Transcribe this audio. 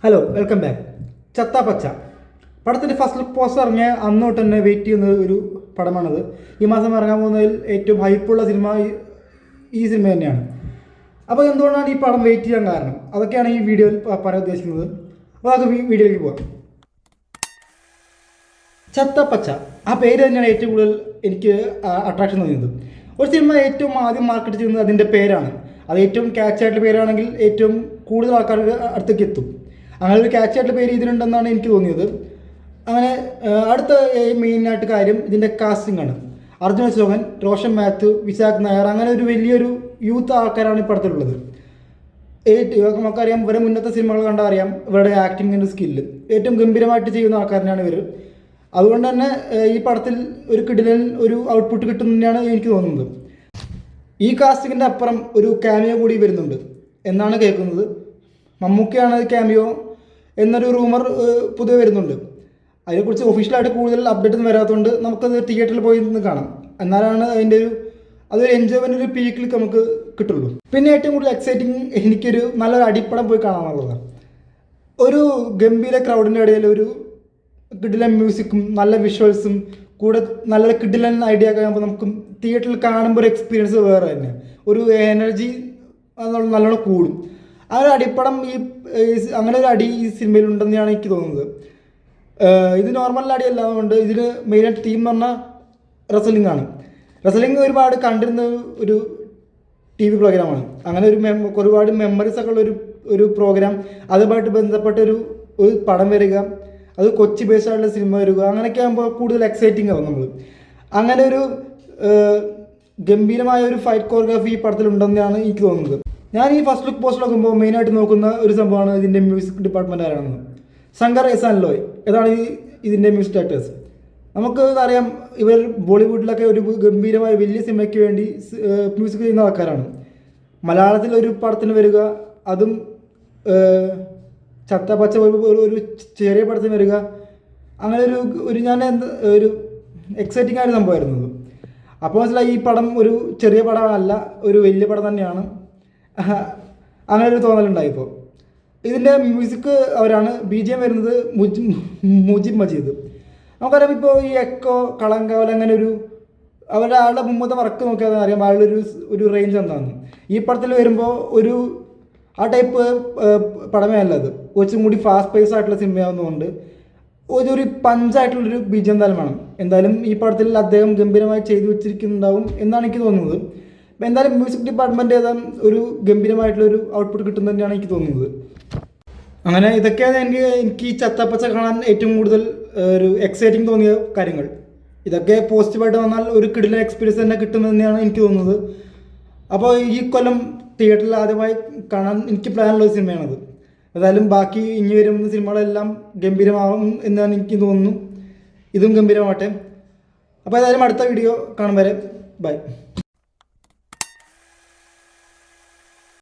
Hello, welcome back. ചത്ത പച്ച പടത്തിൻ്റെ ഫസ്റ്റ് ലുക്ക് പോസ്റ്റർ ഇറങ്ങിയ അന്ന് തൊട്ട് തന്നെ വെയിറ്റ് ചെയ്യുന്ന ഒരു പടമാണത്. ഈ മാസം ഇറങ്ങാൻ പോകുന്നതിൽ ഏറ്റവും ഹൈപ്പുള്ള സിനിമ ഈ സിനിമ തന്നെയാണ്. അപ്പോൾ എന്തുകൊണ്ടാണ് ഈ പടം വെയിറ്റ് ചെയ്യാൻ കാരണം, അതൊക്കെയാണ് ഈ വീഡിയോയിൽ പറയാൻ ഉദ്ദേശിക്കുന്നത്. അപ്പോൾ അത് വീഡിയോയിലേക്ക് പോകാം. ചത്ത പച്ച ആ പേര് തന്നെയാണ് ഏറ്റവും കൂടുതൽ എനിക്ക് അട്രാക്ഷൻ തോന്നിയത്. ഒരു സിനിമ ഏറ്റവും ആദ്യം മാർക്കറ്റ് ചെയ്യുന്നത് അതിൻ്റെ പേരാണ്. അത് ഏറ്റവും ക്യാച്ച് ആയിട്ടുള്ള പേരാണെങ്കിൽ ഏറ്റവും കൂടുതൽ ആൾക്കാർക്ക് അടുത്തേക്ക് എത്തും. അങ്ങനെ ഒരു ക്യാച്ച് ആയിട്ടുള്ള പേര് ഇതിനുണ്ടെന്നാണ് എനിക്ക് തോന്നിയത്. അങ്ങനെ അടുത്ത മെയിനായിട്ട് കാര്യം ഇതിൻ്റെ കാസ്റ്റിംഗ് ആണ്. അർജുൻ അശോകൻ, റോഷൻ മാത്യു, വിശാഖ് നായർ, അങ്ങനെ ഒരു വലിയൊരു യൂത്ത് ആൾക്കാരാണ് ഈ പടത്തിലുള്ളത്. നമുക്കറിയാം, ഇവരെ മുന്നത്തെ സിനിമകൾ കണ്ടാൽ അറിയാം ഇവരുടെ ആക്ടിങ്ങിൻ്റെ സ്കില്ല് ഏറ്റവും ഗംഭീരമായിട്ട് ചെയ്യുന്ന ആൾക്കാരനാണ് ഇവർ. അതുകൊണ്ട് തന്നെ ഈ പടത്തിൽ ഒരു കിടിലൻ ഒരു ഔട്ട്പുട്ട് കിട്ടുന്നതാണ് എനിക്ക് തോന്നുന്നത്. ഈ കാസ്റ്റിങ്ങിൻ്റെ അപ്പുറം ഒരു ക്യാമിയോ കൂടി വരുന്നുണ്ട് എന്നാണ് കേൾക്കുന്നത്. മമ്മൂക്കയാണ് ക്യാമിയോ എന്നൊരു റൂമർ പുതിയ വരുന്നുണ്ട്. അതിനെക്കുറിച്ച് ഒഫീഷ്യലായിട്ട് കൂടുതൽ അപ്ഡേറ്റ് ഒന്നും വരാത്തതുകൊണ്ട് നമുക്കത് തിയേറ്ററിൽ പോയി നിന്ന് കാണാം. എന്നാലാണ് അതിൻ്റെ അതൊരു എൻജോയ്മെൻ്റ് ഒരു പീക്കിൽ നമുക്ക് കിട്ടുള്ളൂ. പിന്നെ ഏറ്റവും കൂടുതൽ എക്സൈറ്റിങ് എനിക്കൊരു നല്ലൊരു അടിപ്പടം പോയി കാണാമെന്നുള്ളതാണ്. ഒരു ഗംഭീര ക്രൗഡിൻ്റെ ഇടയിൽ ഒരു കിഡിലൻ മ്യൂസിക്കും നല്ല വിഷ്വൽസും കൂടെ നല്ലൊരു കിഡിലൻ ഐഡിയ ഒക്കെ ആകുമ്പോൾ നമുക്ക് തിയേറ്ററിൽ കാണുമ്പോൾ ഒരു എക്സ്പീരിയൻസ് വേറെ തന്നെ, ഒരു എനർജി നല്ലോണം കൂടും. ആ ഒരു അടിപ്പടം അങ്ങനെ ഒരു അടി ഈ സിനിമയിൽ ഉണ്ടെന്നാണ് എനിക്ക് തോന്നുന്നത്. ഇത് നോർമൽ അടി അല്ലാതുകൊണ്ട് ഇതിൽ മെയിനായിട്ട് തീം എന്ന് പറഞ്ഞാൽ റെസ്ലിംഗ് ആണ്. റെസ്ലിംഗ് ഒരുപാട് കണ്ടിരുന്ന ഒരു TV പ്രോഗ്രാമാണ്. അങ്ങനെ ഒരുപാട് മെമ്മറീസ് ഒക്കെ ഉള്ള ഒരു പ്രോഗ്രാം, അതുമായിട്ട് ബന്ധപ്പെട്ട ഒരു പടം വരിക, അത് കൊച്ചി ബേസ്ഡ് ആയിട്ടുള്ള സിനിമ വരിക, അങ്ങനെയൊക്കെ ആകുമ്പോൾ കൂടുതൽ എക്സൈറ്റിംഗ് ആവും നമ്മൾ. അങ്ങനെ ഒരു ഗംഭീരമായ ഒരു ഫൈറ്റ് കോറിയോഗ്രാഫി ഈ പടത്തിലുണ്ടെന്നാണ് എനിക്ക് തോന്നുന്നത്. ഞാൻ ഈ ഫസ്റ്റ് ലുക്ക് പോസ്റ്റ് നോക്കുമ്പോൾ മെയിനായിട്ട് നോക്കുന്ന ഒരു സംഭവമാണ് ഇതിൻ്റെ മ്യൂസിക് ഡിപ്പാർട്ട്മെൻ്റ് ആരാണെന്ന്. ശങ്കർ എഹ്സാൻ ലോയ് ഇതാണ് ഇതിൻ്റെ മ്യൂസിക് ഡയറക്ടേഴ്സ്. നമുക്ക് അറിയാം, ഇവർ ബോളിവുഡിലൊക്കെ ഒരു ഗംഭീരമായ വലിയ സിനിമയ്ക്ക് വേണ്ടി മ്യൂസിക് ചെയ്യുന്ന ആൾക്കാരാണ്. മലയാളത്തിൽ ഒരു പടത്തിന് വരിക, അതും ചത്ത പച്ച ഒരു ചെറിയ പടത്തിന് വരിക, അങ്ങനെ ഒരു ഞാൻ ഒരു എക്സൈറ്റിംഗ് ആയ സംഭവമായിരുന്നത്. അപ്പോൾ മനസ്സിലായി ഈ പടം ഒരു ചെറിയ പടമല്ല, ഒരു വലിയ പടം തന്നെയാണ്. അങ്ങനെ ഒരു തോന്നലുണ്ടായിപ്പോൾ. ഇതിൻ്റെ മ്യൂസിക് അവരാണ്. BGM വരുന്നത് മുജീബ് മജീദ്. നമുക്കറിയാം, ഇപ്പോൾ ഈ എക്കോ, കളങ്കാവൽ, അങ്ങനെ അവരുടെ ആളുടെ മുമ്പത്തെ വർക്ക് നോക്കിയാൽ അറിയാം ആളുടെ ഒരു റേഞ്ച് എന്താണെന്ന്. ഈ പടത്തിൽ വരുമ്പോൾ ആ ടൈപ്പ് പടമേ അല്ല, അത് കുറച്ചും കൂടി ഫാസ്റ്റ് പേസ് ആയിട്ടുള്ള സിനിമയാവുന്നതുകൊണ്ട് ഒരു പഞ്ചായിട്ടുള്ളൊരു BGM എന്തായാലും വേണം. എന്തായാലും ഈ പടത്തിൽ അദ്ദേഹം ഗംഭീരമായി ചെയ്തു വെച്ചിരിക്കുന്നുണ്ടാവും എന്നാണ് എനിക്ക് തോന്നുന്നത്. എന്തായാലും മ്യൂസിക് ഡിപ്പാർട്ട്മെൻറ്റ് ഒരു ഗംഭീരമായിട്ടുള്ളൊരു ഔട്ട്പുട്ട് കിട്ടുന്നത് തന്നെയാണ് എനിക്ക് തോന്നുന്നത്. അങ്ങനെ ഇതൊക്കെയാണ് എനിക്ക് ഈ ചത്തപ്പച്ച കാണാൻ ഏറ്റവും കൂടുതൽ ഒരു എക്സൈറ്റിംഗ് തോന്നിയ കാര്യങ്ങൾ. ഇതൊക്കെ പോസിറ്റീവായിട്ട് വന്നാൽ ഒരു കിടിലൻ എക്സ്പീരിയൻസ് തന്നെ കിട്ടുമെന്ന് തന്നെയാണ് എനിക്ക് തോന്നുന്നത്. അപ്പോൾ ഈ കൊല്ലം തിയേറ്ററിൽ ആദ്യമായി കാണാൻ എനിക്ക് പ്ലാനുള്ളൊരു സിനിമയാണത്. ഏതായാലും ബാക്കി ഇനി വരുന്ന സിനിമകളെല്ലാം ഗംഭീരമാവും എന്നാണ് എനിക്ക് തോന്നുന്നു. ഇതും ഗംഭീരമാവട്ടെ. അപ്പോൾ ഏതായാലും അടുത്ത വീഡിയോ കാണും വരെ ബൈ.